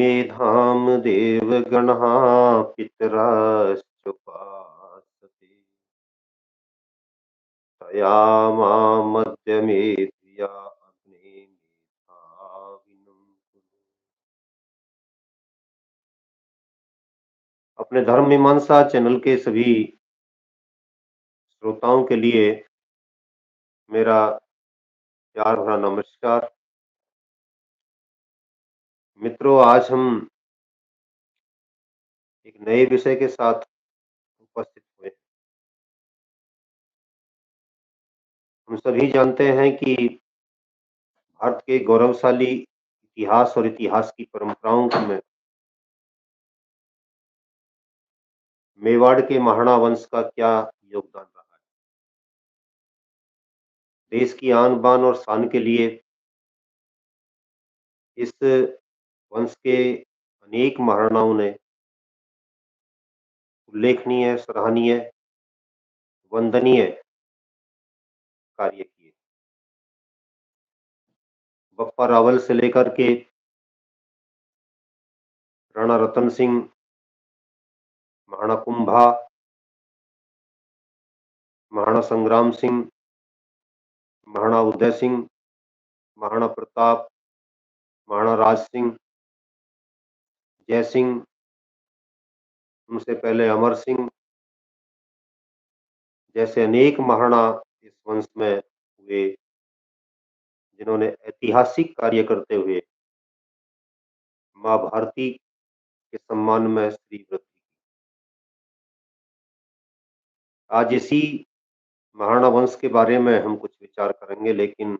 मेधां देवगणः पितराश्चोपासते तया मामद्य मेधिया अग्ने मेधाविनं कुरु। अपने धर्म मीमांसा चैनल के सभी श्रोताओं के लिए मेरा प्यार भरा नमस्कार। मित्रों, आज हम एक नए विषय के साथ उपस्थित हुए। हम सभी जानते हैं कि भारत के गौरवशाली इतिहास और इतिहास की परंपराओं में मेवाड़ के महाराणा वंश का क्या योगदान रहा है। देश की आन बान और शान के लिए इस वंश के अनेक महाराणाओं ने उल्लेखनीय, सराहनीय, वंदनीय कार्य किए। बप्पा रावल से लेकर के राणा रतन सिंह, महाराणा कुंभा, महाराणा संग्राम सिंह, महाराणा उदय सिंह, महाराणा प्रताप, महाराणा राज सिंह, जय सिंह, उनसे पहले अमर सिंह जैसे अनेक महाराणा इस वंश में हुए, जिन्होंने ऐतिहासिक कार्य करते हुए मां भारती के सम्मान में श्री वृद्धि की। आज इसी महाराणा वंश के बारे में हम कुछ विचार करेंगे, लेकिन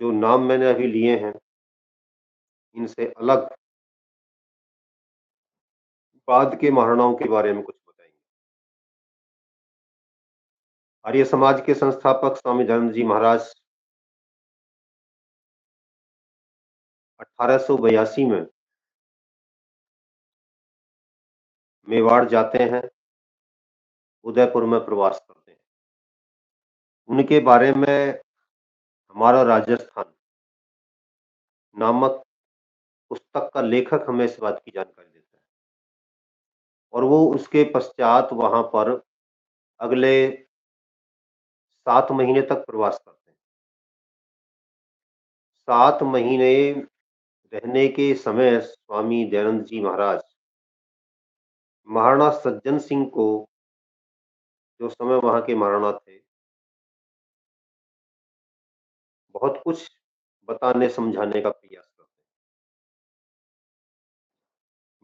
जो नाम मैंने अभी लिए हैं, इनसे अलग बाद के महाराणाओं के बारे में कुछ बताएंगे। आर्य समाज के संस्थापक स्वामी धर्म जी महाराज 1882 में मेवाड़ जाते हैं, उदयपुर में प्रवास करते हैं। उनके बारे में हमारा राजस्थान नामक पुस्तक का लेखक हमें इस बात की जानकारी देता है, और वो उसके पश्चात वहां पर अगले 7 महीने तक प्रवास करते हैं। 7 महीने रहने के समय स्वामी दयानंद जी महाराज महाराणा सज्जन सिंह को, जो समय वहां के महाराणा थे, बहुत कुछ बताने समझाने का प्रयास करते हैं।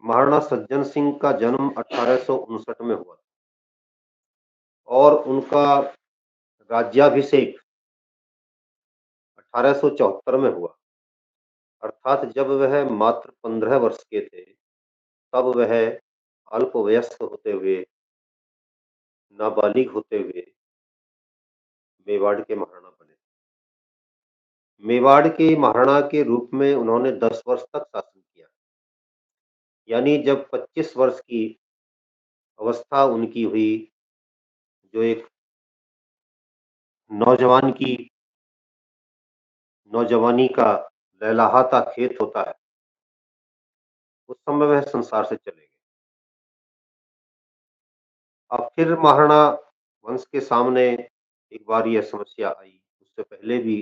महाराणा सज्जन सिंह का जन्म 1859 में हुआ और उनका राज्याभिषेक 1874 में हुआ। अर्थात जब वह मात्र 15 वर्ष के थे, तब वह अल्पवयस्क होते हुए, नाबालिग होते हुए मेवाड़ के महाराणा बने। मेवाड़ के महाराणा के रूप में उन्होंने 10 वर्ष तक शासन किया। यानी जब 25 वर्ष की अवस्था उनकी हुई, जो एक नौजवान की नौजवानी का लहलहाता खेत होता है, उस समय वह संसार से चले गए। अब फिर महाराणा वंश के सामने एक बार यह समस्या आई। उससे पहले भी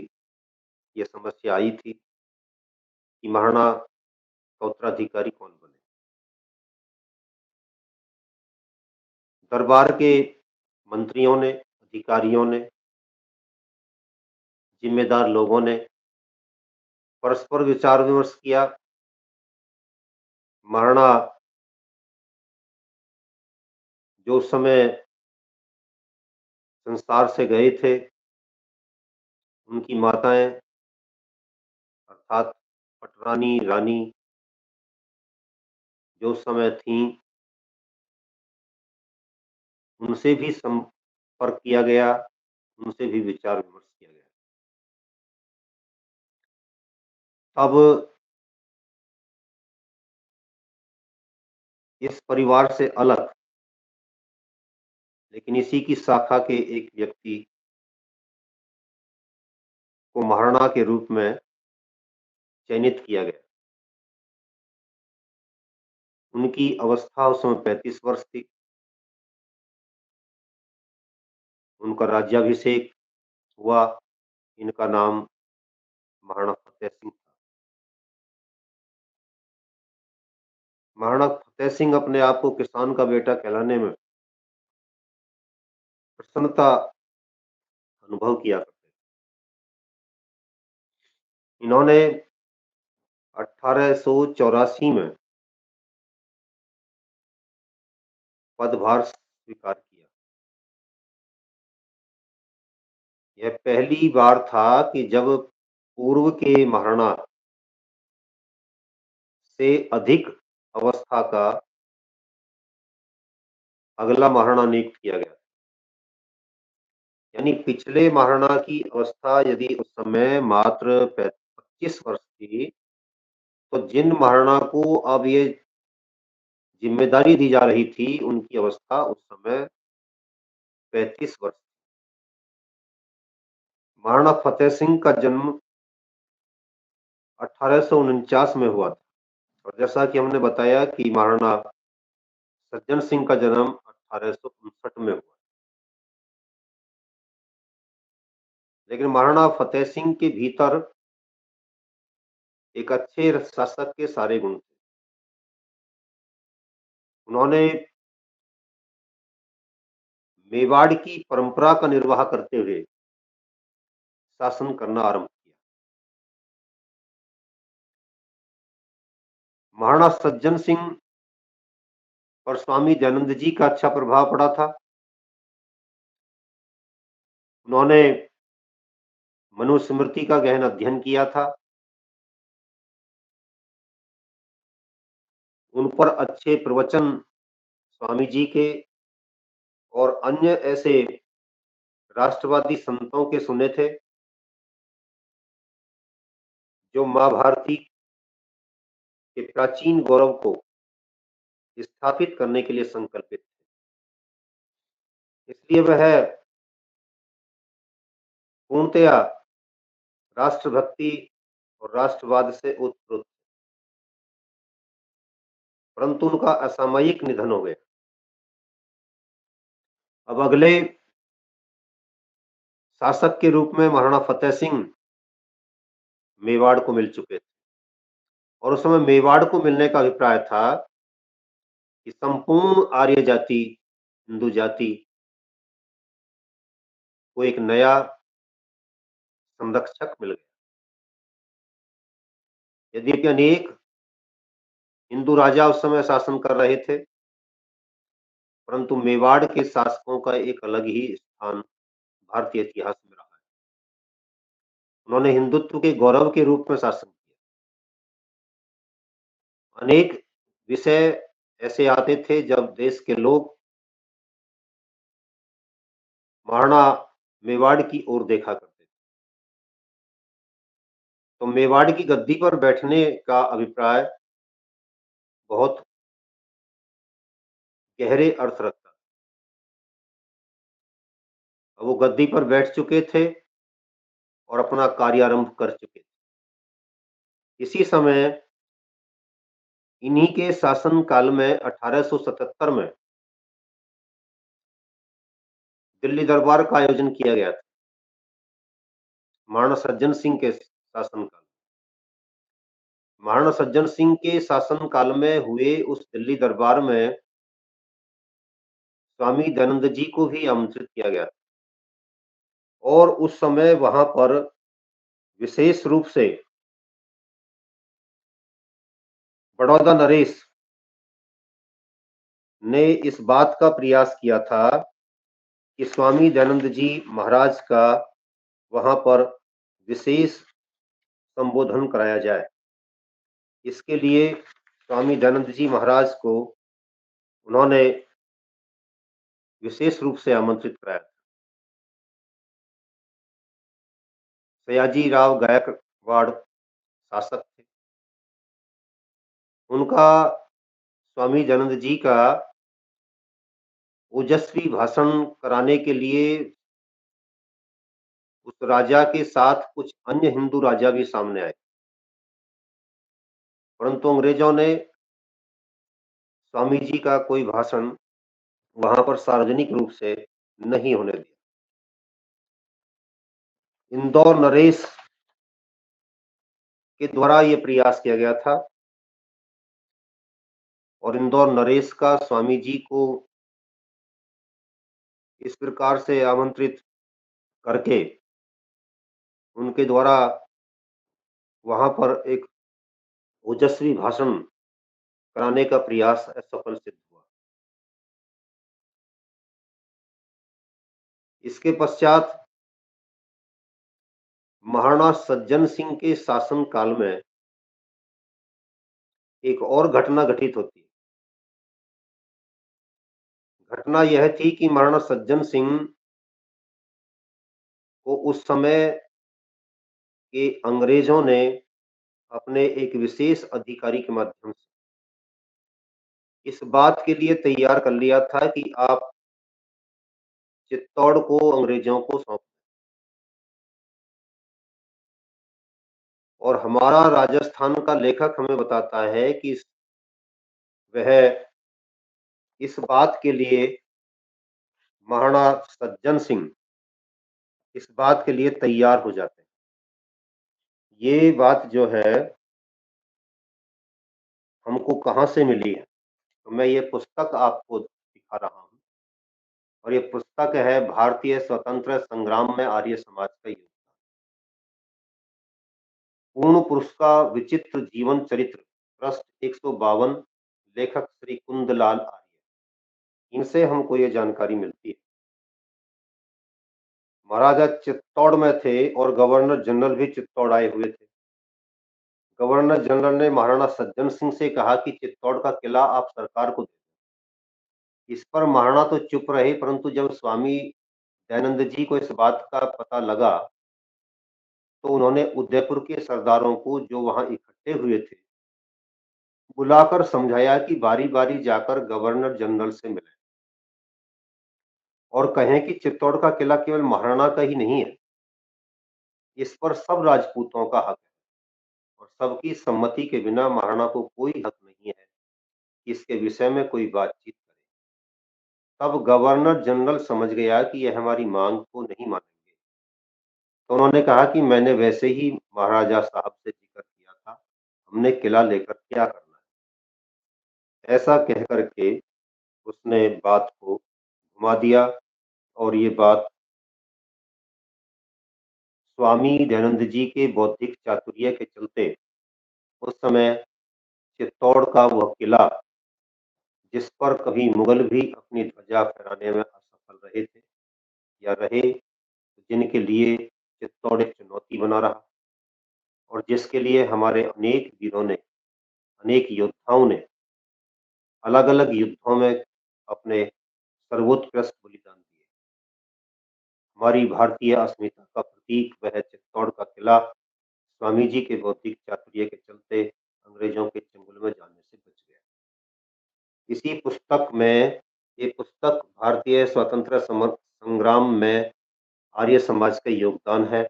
यह समस्या आई थी कि महाराणा का उत्तराधिकारी कौन बने। दरबार के मंत्रियों ने, अधिकारियों ने, जिम्मेदार लोगों ने परस्पर विचार विमर्श किया। महाराणा जो उस समय संसार से गए थे, उनकी माताएं अर्थात पटरानी रानी जो उस समय थीं, उनसे भी संपर्क किया गया, उनसे भी विचार विमर्श किया गया। अब इस परिवार से अलग, लेकिन इसी की शाखा के एक व्यक्ति को महाराणा के रूप में चयनित किया गया। उनकी अवस्था उस समय 35 वर्ष थी। उनका राज्याभिषेक हुआ। इनका नाम महाराणा फतेह सिंह था। महाराणा फतेह सिंह अपने आप को किसान का बेटा कहलाने में प्रसन्नता अनुभव किया करते थे। इन्होंने 1884 में पदभार स्वीकार किया। यह पहली बार था कि जब पूर्व के महाराणा से अधिक अवस्था का अगला महाराणा नियुक्त किया गया। यानी पिछले महाराणा की अवस्था यदि उस समय मात्र 25 वर्ष थी, तो जिन महाराणा को अब ये जिम्मेदारी दी जा रही थी, उनकी अवस्था उस समय 35 वर्ष। महाराणा फतेह सिंह का जन्म 1849 में हुआ था, और जैसा कि हमने बताया कि महाराणा सज्जन सिंह का जन्म 1859 में हुआ। लेकिन महाराणा फतेह सिंह के भीतर एक अच्छे शासक के सारे गुण थे। उन्होंने मेवाड़ की परंपरा का निर्वाह करते हुए शासन करना आरंभ किया। महाराणा सज्जन सिंह और स्वामी दयानंद जी का अच्छा प्रभाव पड़ा था। उन्होंने मनुस्मृति का गहन अध्ययन किया था। उन पर अच्छे प्रवचन स्वामी जी के और अन्य ऐसे राष्ट्रवादी संतों के सुने थे, जो माँ भारती के प्राचीन गौरव को स्थापित करने के लिए संकल्पित थे। इसलिए वह पूर्णतया राष्ट्रभक्ति और राष्ट्रवाद से ओतप्रोत, परंतु उनका असामयिक निधन हो गया। अब अगले शासक के रूप में महाराणा फतेह सिंह मेवाड़ को मिल चुके थे, और उस समय मेवाड़ को मिलने का अभिप्राय था कि संपूर्ण आर्य जाति, हिंदू जाति को एक नया संरक्षक मिल गया। यद्यपि अनेक हिंदू राजा उस समय शासन कर रहे थे, परंतु मेवाड़ के शासकों का एक अलग ही स्थान भारतीय इतिहास में रहा है। उन्होंने हिंदुत्व के गौरव के रूप में शासन किया। अनेक विषय ऐसे आते थे जब देश के लोग महाराणा मेवाड़ की ओर देखा करते थे। तो मेवाड़ की गद्दी पर बैठने का अभिप्राय बहुत गहरे अर्थ रखता है। वो गद्दी पर बैठ चुके थे और अपना कार्यारंभ कर चुके थे। इसी समय इन्हीं के शासन काल में 1877 में दिल्ली दरबार का आयोजन किया गया था, महाराणा सज्जन सिंह के शासन काल। महाराणा सज्जन सिंह के शासन काल में हुए उस दिल्ली दरबार में स्वामी दयानंद जी को भी आमंत्रित किया गया, और उस समय वहां पर विशेष रूप से बड़ौदा नरेश ने इस बात का प्रयास किया था कि स्वामी दयानंद जी महाराज का वहां पर विशेष संबोधन कराया जाए। इसके लिए स्वामी दयानंद जी महाराज को उन्होंने विशेष रूप से आमंत्रित कराया। सयाजी राव गायकवाड़ शासक थे। उनका स्वामी दयानंद जी का ओजस्वी भाषण कराने के लिए उस राजा के साथ कुछ अन्य हिंदू राजा भी सामने आए। परंतु अंग्रेजों ने स्वामी जी का कोई भाषण वहां पर सार्वजनिक रूप से नहीं होने दिया। इंदौर नरेश के द्वारा ये प्रयास किया गया था और इंदौर नरेश का स्वामी जी को इस प्रकार से आमंत्रित करके उनके द्वारा वहां पर एक ओजस्वी भाषण कराने का प्रयास असफल सिद्ध हुआ। इसके पश्चात महाराणा सज्जन सिंह के शासन काल में एक और घटना घटित होती है। घटना यह थी कि महाराणा सज्जन सिंह को उस समय के अंग्रेजों ने अपने एक विशेष अधिकारी के माध्यम से इस बात के लिए तैयार कर लिया था कि आप चित्तौड़ को अंग्रेजों को सौंप दें। और हमारा राजस्थान का लेखक हमें बताता है कि वह इस बात के लिए महाराणा सज्जन सिंह इस बात के लिए तैयार हो जाते हैं। ये बात जो है हमको कहाँ से मिली है, तो मैं ये पुस्तक आपको दिखा रहा हूँ और ये पुस्तक है भारतीय स्वतंत्र संग्राम में आर्य समाज का योगदान। पूर्ण पुरुष का विचित्र जीवन चरित्र, पृष्ठ 152, लेखक श्री कुंदलाल आर्य। इनसे हमको ये जानकारी मिलती है। महाराजा चित्तौड़ में थे और गवर्नर जनरल भी चित्तौड़ आए हुए थे। गवर्नर जनरल ने महाराणा सज्जन सिंह से कहा कि चित्तौड़ का किला आप सरकार को दे। इस पर महाराणा तो चुप रहे, परंतु जब स्वामी दयानंद जी को इस बात का पता लगा तो उन्होंने उदयपुर के सरदारों को जो वहां इकट्ठे हुए थे बुलाकर समझाया कि बारी बारी जाकर गवर्नर जनरल से मिले और कहें कि चित्तौड़ का किला केवल महाराणा का ही नहीं है, इस पर सब राजपूतों का हक है और सबकी सम्मति के बिना महाराणा को कोई हक नहीं है कि इसके विषय में कोई बातचीत करे। तब गवर्नर जनरल समझ गया कि यह हमारी मांग को नहीं मानेंगे, तो उन्होंने कहा कि मैंने वैसे ही महाराजा साहब से जिक्र किया था, हमने किला लेकर क्या करना है। ऐसा कह करके उसने बात को घुमा दिया और ये बात स्वामी दयानंद जी के बौद्धिक चातुर्य के चलते उस समय चित्तौड़ का वह किला, जिस पर कभी मुगल भी अपनी ध्वजा फहराने में असफल रहे थे या रहे, जिनके लिए चित्तौड़ एक चुनौती बना रहा और जिसके लिए हमारे अनेक वीरों ने, अनेक योद्धाओं ने अलग अलग युद्धों में अपने सर्वोत्कृष्ट बलिदान दिए। हमारी भारतीय अस्मिता का प्रतीक वह चित्तौड़ का किला स्वामी जी के बौद्धिक चातुर्य के चलते अंग्रेजों के चंगुल में जाने से बच गया। इसी पुस्तक में, ये पुस्तक भारतीय स्वतंत्र संग्राम में आर्य समाज का योगदान है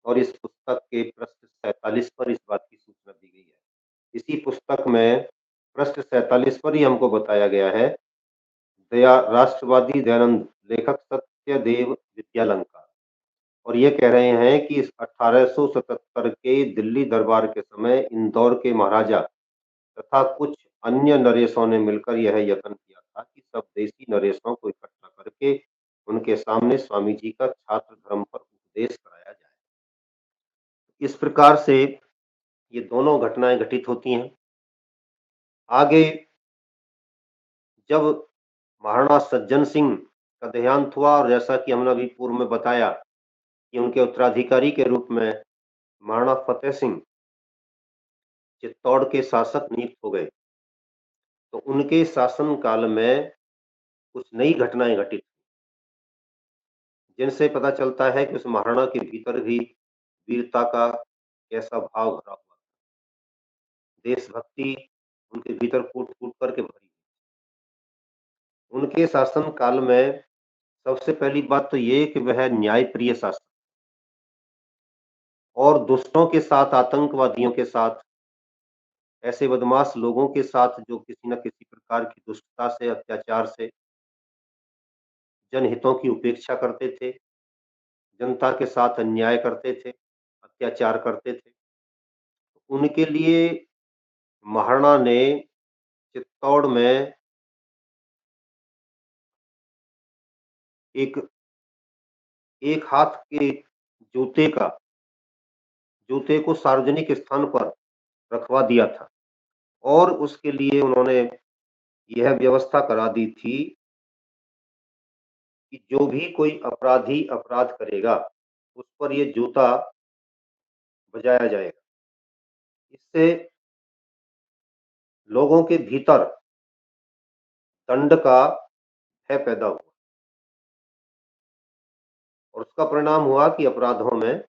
और इस पुस्तक के पृष्ठ 47 पर इस बात की सूचना दी गई है। इसी पुस्तक में पृष्ठ 47 पर ही हमको बताया गया है, दया राष्ट्रवादी दयानंद, लेखक सत्यदेव विद्यालंकार, और ये कह रहे हैं कि 1877 के दिल्ली दरबार के समय इंदौर के महाराजा तथा कुछ अन्य नरेशों ने मिलकर यह यत्न किया था कि सब देसी नरेशों को इकट्ठा करके उनके सामने स्वामी जी का छात्र धर्म पर उपदेश कराया जाए। इस प्रकार से ये दोनों घटनाएं घटित होती हैं। आगे जब महाराणा सज्जन सिंह का देहांत हुआ और जैसा कि हमने अभी पूर्व में बताया कि उनके उत्तराधिकारी के रूप में महाराणा फतेह सिंह चित्तौड़ के शासक नियुक्त हो गए, तो उनके शासन काल में कुछ नई घटनाएं घटित, जिनसे पता चलता है कि उस महाराणा के भीतर भी वीरता का कैसा भाव भरा हुआ, देशभक्ति उनके भीतर फूट फूट करके भरी। उनके शासन काल में सबसे पहली बात तो ये कि वह न्यायप्रिय शासक और दुष्टों के साथ, आतंकवादियों के साथ ऐसे बदमाश लोगों के साथ जो किसी न किसी प्रकार की दुष्टता से, अत्याचार से जनहितों की उपेक्षा करते थे, जनता के साथ अन्याय करते थे, अत्याचार करते थे। उनके लिए महाराणा ने चित्तौड़ में एक एक हाथ के जूते को सार्वजनिक स्थान पर रखवा दिया था और उसके लिए उन्होंने यह व्यवस्था करा दी थी कि जो भी कोई अपराधी अपराध करेगा, उस पर ये जूता बजाया जाएगा। इससे लोगों के भीतर दंड का भय पैदा हुआ और उसका परिणाम हुआ कि अपराधों में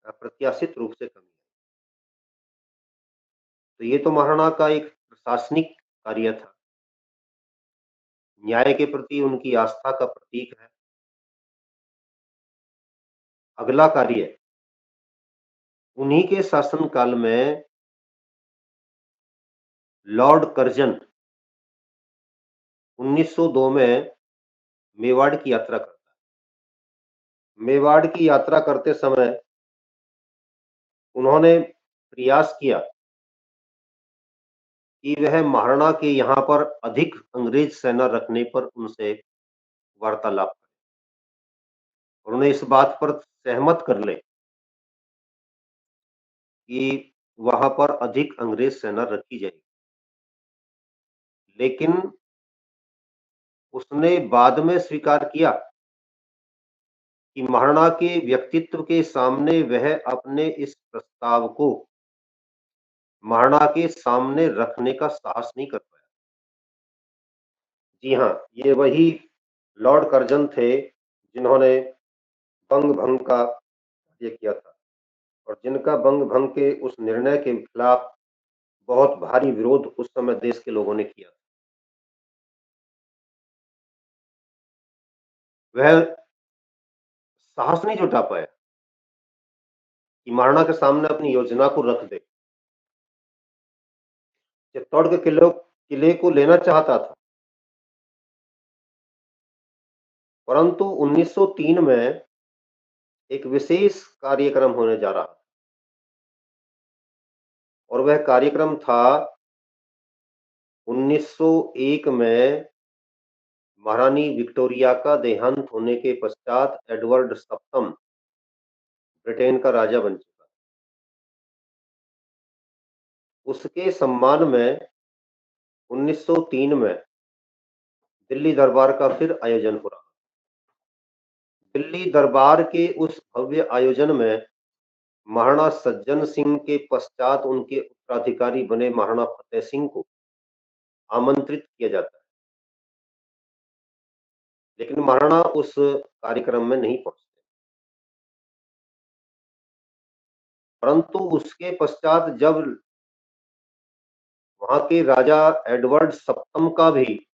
अप्रत्याशित रूप से कमी आई। तो ये तो महाराणा का एक प्रशासनिक कार्य था। न्याय के प्रति उनकी आस्था का प्रतीक है। अगला कार्य उन्हीं के शासनकाल में लॉर्ड कर्जन 1902 में मेवाड़ की यात्रा करता है। मेवाड़ की यात्रा करते समय उन्होंने प्रयास किया कि वह महाराणा के यहाँ पर अधिक अंग्रेज सेना रखने पर उनसे वार्तालाप करें और उन्हें इस बात पर सहमत कर ले कि वहां पर अधिक अंग्रेज सेना रखी जाएगी। लेकिन उसने बाद में स्वीकार किया कि महाराणा के व्यक्तित्व के सामने वह अपने इस प्रस्ताव को महाराणा के सामने रखने का साहस नहीं कर पाया। जी हाँ, ये वही लॉर्ड कर्जन थे जिन्होंने बंग भंग का ये किया था और जिनका बंग भंग के उस निर्णय के खिलाफ बहुत भारी विरोध उस समय देश के लोगों ने किया। वह साहस नहीं जुटा पाया कि महाराणा के सामने अपनी योजना को रख दे। चित्तौड़ के किले को लेना चाहता था, परंतु 1903 में एक विशेष कार्यक्रम होने जा रहा और वह कार्यक्रम था 1901 में महारानी विक्टोरिया का देहांत होने के पश्चात एडवर्ड सप्तम ब्रिटेन का राजा बन चुका। उसके सम्मान में 1903 में दिल्ली दरबार का फिर आयोजन हो रहा। दिल्ली दरबार के उस भव्य आयोजन में महाराणा सज्जन सिंह के पश्चात उनके उत्तराधिकारी बने महाराणा फतेह सिंह को आमंत्रित किया जाता है, लेकिन महाराणा उस कार्यक्रम में नहीं पहुंचते। परंतु उसके पश्चात जब वहां के राजा एडवर्ड सप्तम का भी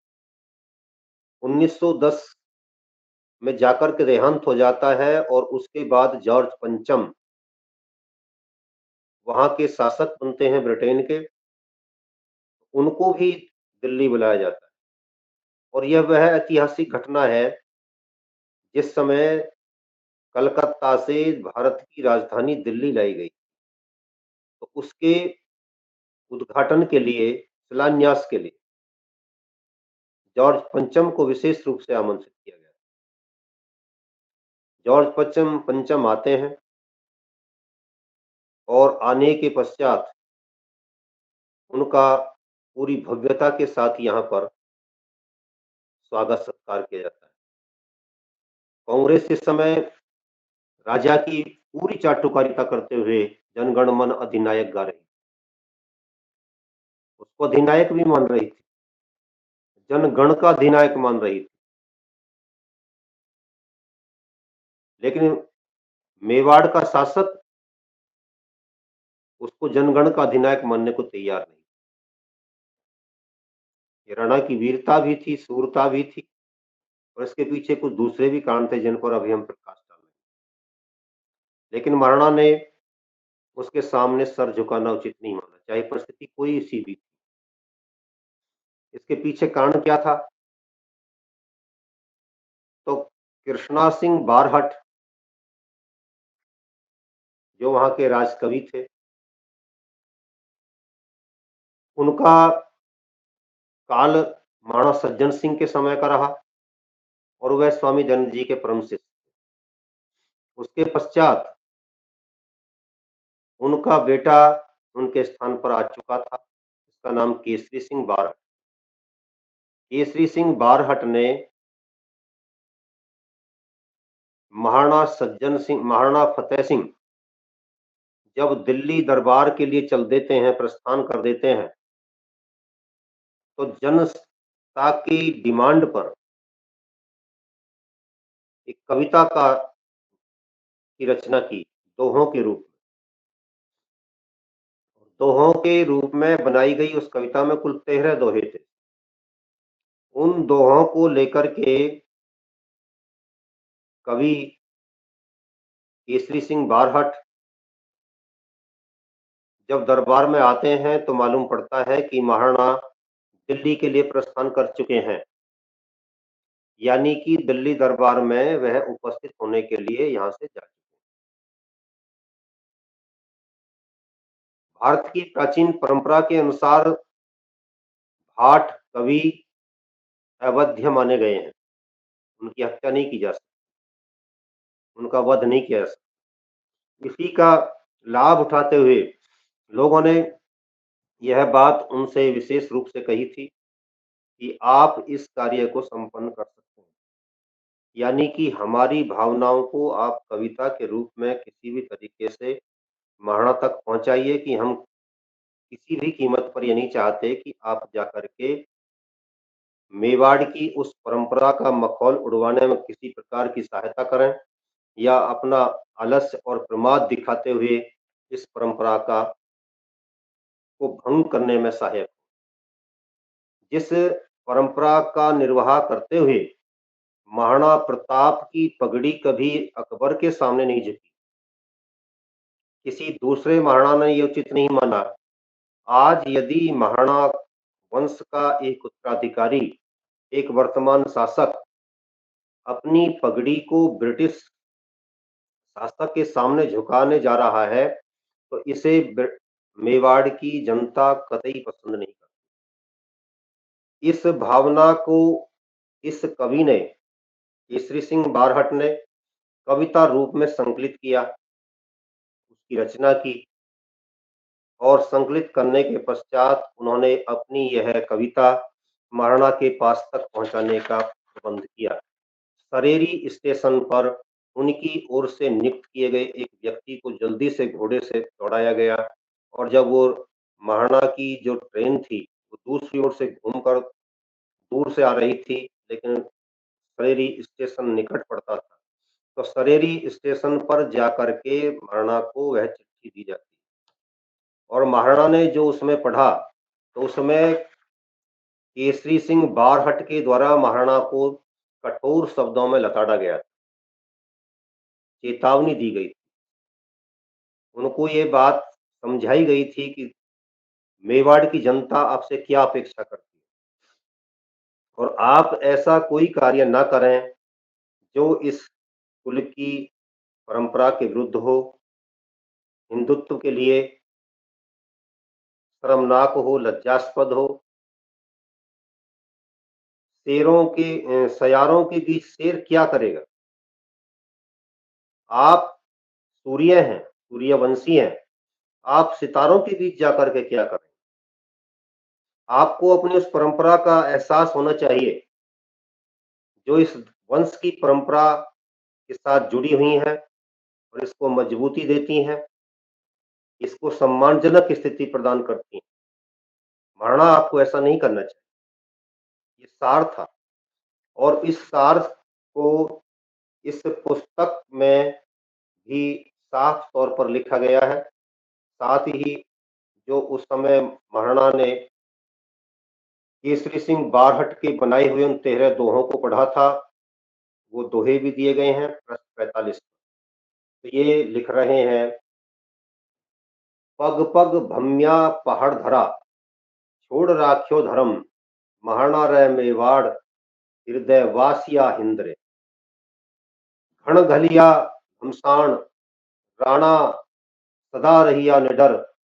1910 में जाकर के देहांत हो जाता है और उसके बाद जॉर्ज पंचम वहां के शासक बनते हैं ब्रिटेन के, उनको भी दिल्ली बुलाया जाता है और यह वह ऐतिहासिक घटना है जिस समय कलकत्ता से भारत की राजधानी दिल्ली लाई गई। तो उसके उद्घाटन के लिए, शिलान्यास के लिए जॉर्ज पंचम को विशेष रूप से आमंत्रित किया गया। जॉर्ज पंचम पंचम आते हैं और आने के पश्चात उनका पूरी भव्यता के साथ यहाँ पर स्वागत सत्कार किया जाता है। कांग्रेस इस समय राजा की पूरी चाटुकारिता करते हुए जनगण मन अधिनायक गा रही, उसको अधिनायक भी मान रही थी, जनगण का अधिनायक मान रही थी। लेकिन मेवाड़ का शासक उसको जनगण का अधिनायक मानने को तैयार नहीं। ये राणा की वीरता भी थी, शूरता भी थी और इसके पीछे कुछ दूसरे भी कारण थे जिन पर अभी हम प्रकाश डाल रहे हैं। लेकिन महाराणा ने उसके सामने सर झुकाना उचित नहीं माना, चाहे परिस्थिति कोई सी भी। इसके पीछे कारण क्या था? तो कृष्णा सिंह बारहट, जो वहां के राजकवि थे, उनका काल महाराणा सज्जन सिंह के समय का रहा और वह स्वामी दयानंद जी के परम शिष्य। उसके पश्चात उनका बेटा उनके स्थान पर आ चुका था, उसका नाम केसरी सिंह बारहट। केसरी सिंह बारहट ने महाराणा फतेह सिंह जब दिल्ली दरबार के लिए चल देते हैं, प्रस्थान कर देते हैं, तो जनता की डिमांड पर एक कविता की रचना की, दोहों के रूप में। दोहों के रूप में बनाई गई उस कविता में कुल 13 दोहे थे। उन दोहों को लेकर के कवि केसरी सिंह बारहट जब दरबार में आते हैं तो मालूम पड़ता है कि महाराणा दिल्ली के लिए प्रस्थान कर चुके हैं, यानी कि दिल्ली दरबार में वह उपस्थित होने के लिए यहाँ से जा चुके हैं। भारत की प्राचीन परंपरा के अनुसार भाट कवि अवध्य माने गए हैं, उनकी हत्या नहीं की जा सकती, उनका वध नहीं किया जा सकता। इसी का लाभ उठाते हुए लोगों ने यह बात उनसे विशेष रूप से कही थी कि आप इस कार्य को संपन्न कर सकते हैं, यानी कि हमारी भावनाओं को आप कविता के रूप में किसी भी तरीके से महाराणा तक पहुंचाइए कि हम किसी भी कीमत पर ये नहीं चाहते कि आप जाकर के मेवाड़ की उस परंपरा का मखौल उड़वाने में किसी प्रकार की सहायता करें या अपना आलस्य और प्रमाद दिखाते हुए इस परंपरा को भंग करने में सहायक। जिस परंपरा का निर्वाह करते हुए महाराणा प्रताप की पगड़ी कभी अकबर के सामने नहीं झुकी, किसी दूसरे महाराणा ने ये उचित नहीं माना। आज यदि महाराणा वंश का एक उत्तराधिकारी, एक वर्तमान शासक अपनी पगड़ी को ब्रिटिश शासक के सामने झुकाने जा रहा है, तो इसे मेवाड़ की जनता कतई पसंद नहीं करती। इस भावना को इस कवि ने, केसरी सिंह बारहट ने कविता रूप में संकलित किया, उसकी रचना की और संकलित करने के पश्चात उन्होंने अपनी यह कविता महाराणा के पास तक पहुंचाने का प्रबंध किया। सरेरी स्टेशन पर उनकी ओर से नियुक्त किए गए एक व्यक्ति को जल्दी से घोड़े से दौड़ाया गया और जब वो महाराणा की जो ट्रेन थी वो दूसरी ओर से घूमकर दूर से आ रही थी, लेकिन सरेरी स्टेशन निकट पड़ता था, तो सरेरी स्टेशन पर जाकर के महाराणा को वह चिट्ठी दी जाती और महाराणा ने जो उसमें पढ़ा, तो उसमें केसरी सिंह बारहट के द्वारा महाराणा को कठोर शब्दों में लताड़ा गया, चेतावनी दी गई, उनको ये बात समझाई गई थी कि मेवाड़ की जनता आपसे क्या अपेक्षा करती है और आप ऐसा कोई कार्य ना करें जो इस कुल की परंपरा के विरुद्ध हो, हिंदुत्व के लिए शर्मनाक हो, लज्जास्पद हो। सयारों के बीच शेर क्या करेगा? आप सूर्य हैं, सूर्यवंशी हैं, आप सितारों के बीच जाकर के क्या करें? आपको अपनी उस परंपरा का एहसास होना चाहिए जो इस वंश की परंपरा के साथ जुड़ी हुई हैं और इसको मजबूती देती हैं, इसको सम्मानजनक स्थिति प्रदान करती हैं। महाराणा आपको ऐसा नहीं करना चाहिए। ये सार था और इस सार को इस पुस्तक में भी साफ तौर पर लिखा गया है। साथ ही जो उस समय महाराणा ने केसरी सिंह बारहट के बनाए हुए उन 13 दोहों को पढ़ा था, वो दोहे भी दिए गए हैं पृष्ठ 45 पर। तो ये लिख रहे हैं पग पग भम्या पहाड़ धरा, छोड़ राख्यो धर्म, महाराणा रे मेवाड़, हृदय वासिया हिंद्रे। घण घलिया घमसान, राणा सदा रहिया निडर,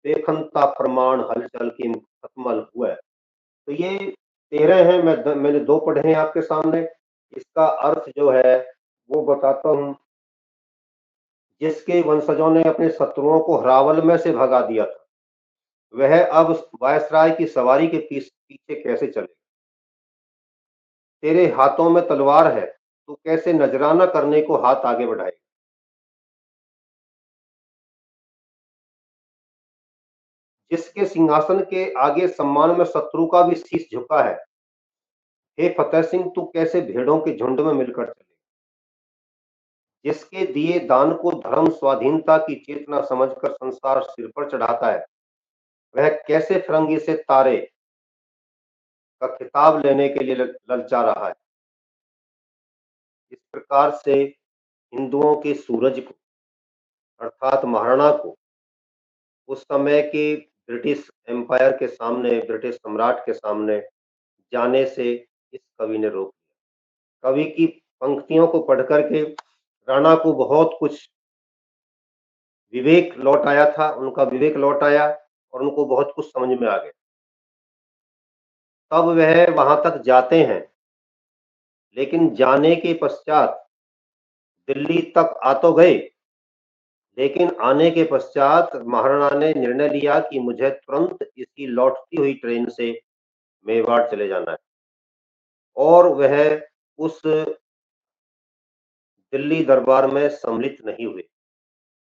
बेखंता फरमान हलचल की खत्मल हुए। तो ये 13 हैं, मैंने 2 पढ़े हैं आपके सामने। इसका अर्थ जो है वो बताता हूँ। जिसके वंशजों ने अपने शत्रुओं को हरावल में से भगा दिया था, वह अब वायसराय की सवारी के पीछे कैसे चले। तेरे हाथों में तलवार है, तू कैसे नजराना करने को हाथ आगे बढ़ाए। जिसके सिंहासन के आगे सम्मान में शत्रु का भी शीश झुका है, हे फतेह सिंह तू कैसे भेड़ों के झुंड में मिलकर चले। जिसके दिए दान को धर्म स्वाधीनता की चेतना समझकर संसार सिर पर चढ़ाता है, वह कैसे फिरंगी से तारे का खिताब लेने के लिए ललचा रहा है। इस प्रकार से हिंदुओं के सूरज को, अर्थात महाराणा को, उस समय के ब्रिटिश एम्पायर के सामने, ब्रिटिश सम्राट के सामने जाने से इस कवि ने रोक दिया। कवि की पंक्तियों को पढ़ करके राणा को बहुत कुछ विवेक लौट आया था, उनका विवेक लौट आया और उनको बहुत कुछ समझ में आ गया। तब वह वहां तक जाते हैं, लेकिन जाने के पश्चात दिल्ली तक आ तो गए, लेकिन आने के पश्चात महाराणा ने निर्णय लिया कि मुझे तुरंत इसी लौटती हुई ट्रेन से मेवाड़ चले जाना है। और वह उस दिल्ली दरबार में सम्मिलित नहीं हुए।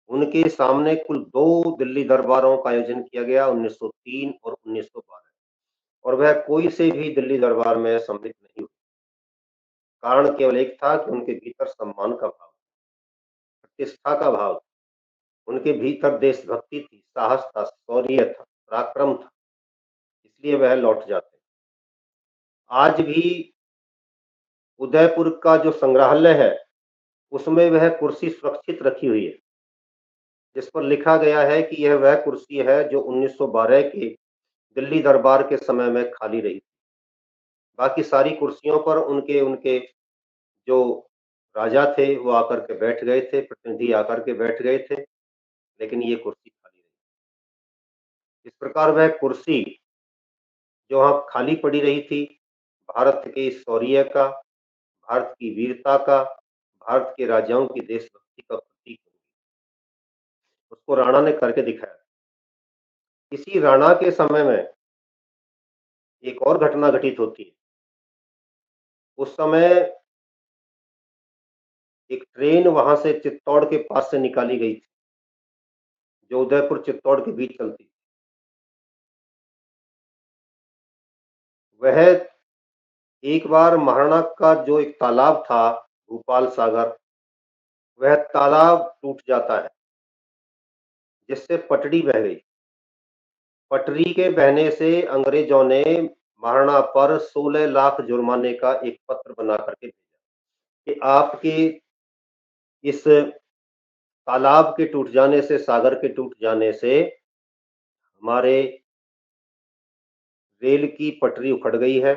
उनके सामने कुल 2 दिल्ली दरबारों का आयोजन किया गया, 1903 और 1912, और वह कोई से भी दिल्ली दरबार में सम्मिलित नहीं हुए। कारण केवल एक था कि उनके भीतर सम्मान का भाव, प्रतिष्ठा का भाव, उनके भीतर देशभक्ति थी, साहस था, शौर्य था, पराक्रम था, इसलिए वह लौट जाते। आज भी उदयपुर का जो संग्रहालय है, उसमें वह कुर्सी सुरक्षित रखी हुई है, जिस पर लिखा गया है कि यह वह कुर्सी है जो 1912 के दिल्ली दरबार के समय में खाली रही। बाकी सारी कुर्सियों पर उनके उनके जो राजा थे वो आकर के बैठ गए थे, प्रतिनिधि आकर के बैठ गए थे, लेकिन ये कुर्सी खाली रही। इस प्रकार वह कुर्सी जो वहाँ खाली पड़ी रही थी, भारत के शौर्य का, भारत की वीरता का, भारत के राजाओं की देशभक्ति का प्रतीक है। उसको राणा ने करके दिखाया। इसी राणा के समय में एक और घटना घटित होती है। उस समय एक ट्रेन वहां से चित्तौड़ के पास से निकाली गई थी, जो उदयपुर चित्तौड़ के बीच चलती थी। वह एक बार महाराणा का जो एक तालाब था, भूपाल सागर, वह तालाब टूट जाता है, जिससे पटड़ी बह गई। पटरी के बहने से अंग्रेजों ने महाराणा पर 16 लाख जुर्माने का एक पत्र बना करके भेजा कि आपके इस तालाब के टूट जाने से, सागर के टूट जाने से हमारे रेल की पटरी उखड़ गई है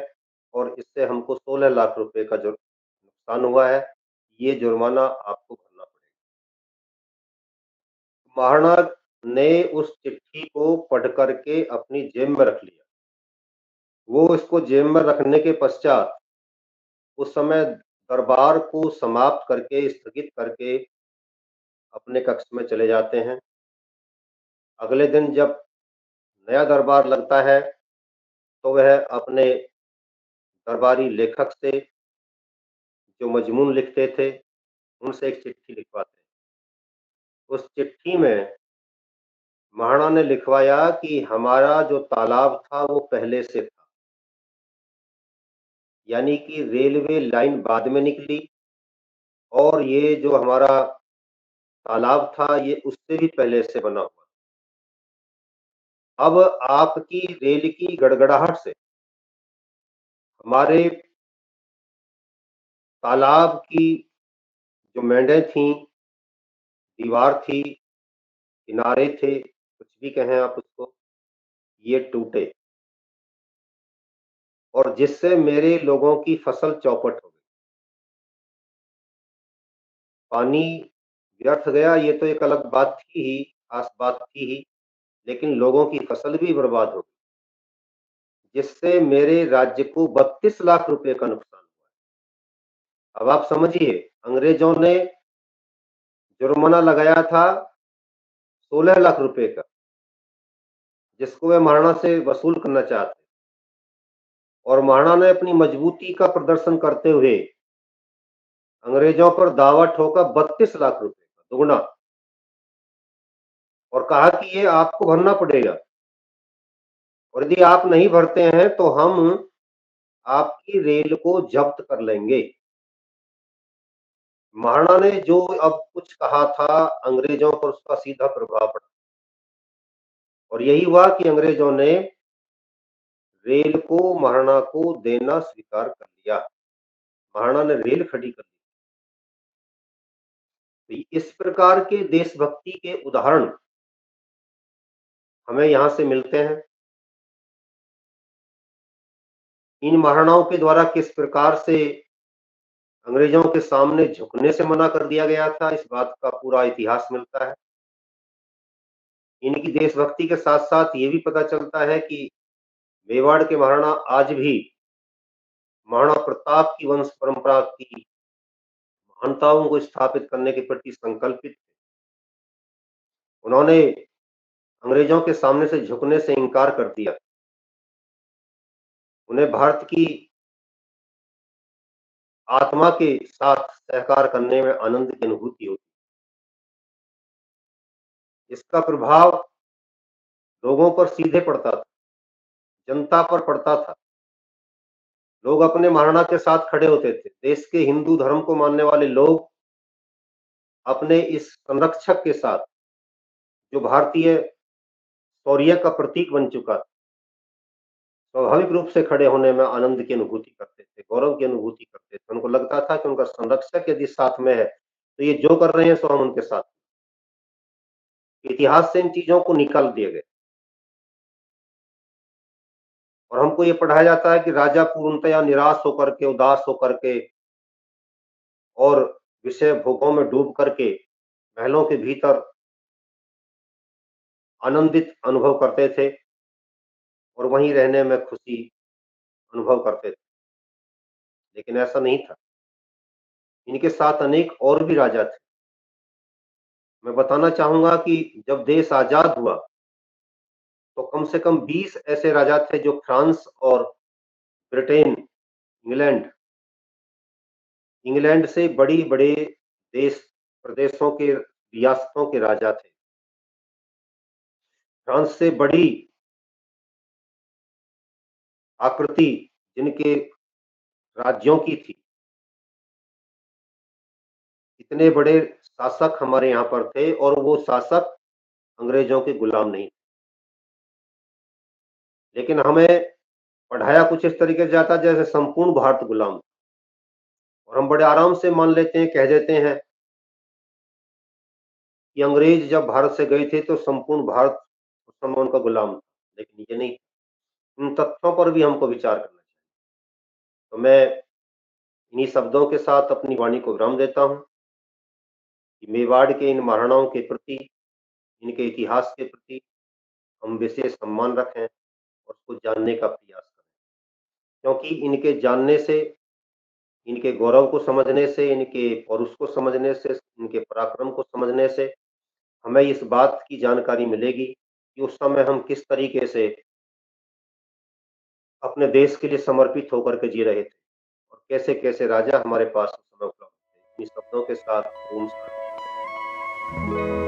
और इससे हमको 16 लाख रुपए का जो नुकसान हुआ है, ये जुर्माना आपको भरना पड़ेगा। महाराणा ने उस चिट्ठी को पढ़ करके अपनी जेब में रख लिया। वो इसको जेब में रखने के पश्चात उस समय दरबार को समाप्त करके, स्थगित करके अपने कक्ष में चले जाते हैं। अगले दिन जब नया दरबार लगता है, तो वह अपने दरबारी लेखक से, जो मजमून लिखते थे, उनसे एक चिट्ठी लिखवाते हैं। उस चिट्ठी में महाराणा ने लिखवाया कि हमारा जो तालाब था वो पहले से था, यानी कि रेलवे लाइन बाद में निकली और ये जो हमारा तालाब था ये उससे भी पहले से बना हुआ। अब आपकी रेल की गड़गड़ाहट से हमारे तालाब की जो मेंढे थी, दीवार थी, किनारे थे, कुछ भी कहें आप उसको, ये टूटे और जिससे मेरे लोगों की फसल चौपट हो गई। पानी व्यर्थ गया ये तो एक अलग बात थी ही, ख़ास बात थी ही, लेकिन लोगों की फसल भी बर्बाद हो गई, जिससे मेरे राज्य को 32 लाख रुपए का नुकसान हुआ। अब आप समझिए, अंग्रेजों ने जुर्माना लगाया था 16 लाख रुपए का, जिसको वे महाराणा से वसूल करना चाहते, और महाराणा ने अपनी मजबूती का प्रदर्शन करते हुए अंग्रेजों पर दावा ठोका 32 लाख रुपए का, दुगना, और कहा कि ये आपको भरना पड़ेगा, और यदि आप नहीं भरते हैं तो हम आपकी रेल को जब्त कर लेंगे। महाराणा ने जो अब कुछ कहा था, अंग्रेजों पर उसका सीधा प्रभाव पड़ा, और यही हुआ कि अंग्रेजों ने रेल को महाराणा को देना स्वीकार कर लिया। महाराणा ने रेल खड़ी कर दी। तो इस प्रकार के देशभक्ति के उदाहरण हमें यहाँ से मिलते हैं। इन महाराणाओं के द्वारा किस प्रकार से अंग्रेजों के सामने झुकने से मना कर दिया गया था, इस बात का पूरा इतिहास मिलता है। इनकी देशभक्ति के साथ-साथ ये भी पता चलता है कि मेवाड़ के महाराणा आज भी महाराणा प्रताप की वंश परंपरा की महानताओं को स्थापित करने के प्रति संकल्पित थे। उन्होंने अंग्रेजों के सामने से झुकने से इनकार कर दिया। उन्हें भारत की आत्मा के साथ सहकार करने में आनंद की अनुभूति होती। इसका प्रभाव लोगों पर सीधे पड़ता था, जनता पर पड़ता था। लोग अपने महाराणा के साथ खड़े होते थे। देश के हिंदू धर्म को मानने वाले लोग अपने इस संरक्षक के साथ, जो भारतीय शौर्य का प्रतीक बन चुका था, स्वाभाविक रूप से खड़े होने में आनंद की अनुभूति करते थे, गौरव की अनुभूति करते थे। उनको लगता था कि उनका संरक्षक यदि साथ में है, तो ये जो कर रहे हैं सो हम उनके साथ। इतिहास से इन चीजों को निकाल दिए गए, और हमको ये पढ़ाया जाता है कि राजा पूर्णतया निराश होकर के, उदास होकर के और विषय भोगों में डूब करके महलों के भीतर आनंदित अनुभव करते थे और वहीं रहने में खुशी अनुभव करते थे। लेकिन ऐसा नहीं था। इनके साथ अनेक और भी राजा थे। मैं बताना चाहूंगा कि जब देश आजाद हुआ तो कम से कम 20 ऐसे राजा थे जो फ्रांस और ब्रिटेन, इंग्लैंड इंग्लैंड से बड़े देश, प्रदेशों के, रियासतों के राजा थे। फ्रांस से बड़ी आकृति जिनके राज्यों की थी, इतने बड़े शासक हमारे यहाँ पर थे, और वो शासक अंग्रेजों के गुलाम नहीं। लेकिन हमें पढ़ाया कुछ इस तरीके से जाता जैसे संपूर्ण भारत गुलाम, और हम बड़े आराम से मान लेते हैं, कह देते हैं कि अंग्रेज जब भारत से गए थे तो संपूर्ण भारत उस समय उनका गुलाम था। लेकिन ये नहीं, इन तथ्यों पर भी हमको विचार करना चाहिए। तो मैं इन्हीं शब्दों के साथ अपनी वाणी को विराम देता हूँ कि मेवाड़ के इन महाराणाओं के प्रति, इनके इतिहास के प्रति हम विशेष सम्मान रखें और उसको जानने का प्रयास करें, क्योंकि इनके जानने से, इनके गौरव को समझने से, इनके पौरुष को समझने से, इनके पराक्रम को समझने से हमें इस बात की जानकारी मिलेगी कि उस समय हम किस तरीके से अपने देश के लिए समर्पित होकर के जी रहे थे, और कैसे-कैसे राजा हमारे पास उस समय उपलब्ध थे। इन शब्दों के साथ ओम शांति।